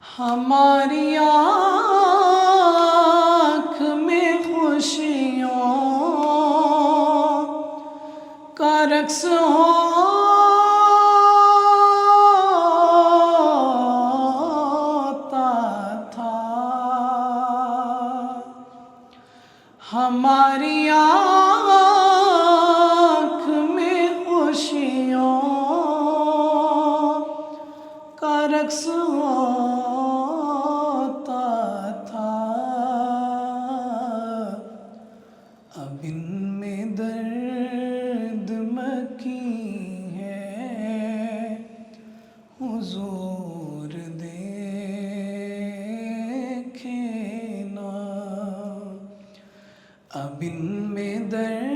ہماری آنکھ میں خوشیوں کا رقص ہوتا تھا، ہماری آنکھ میں خوشیوں کا رقص ہوتا تھا، اب ان میں درد مکی ہے حضور دیکھے نا، اب ان میں درد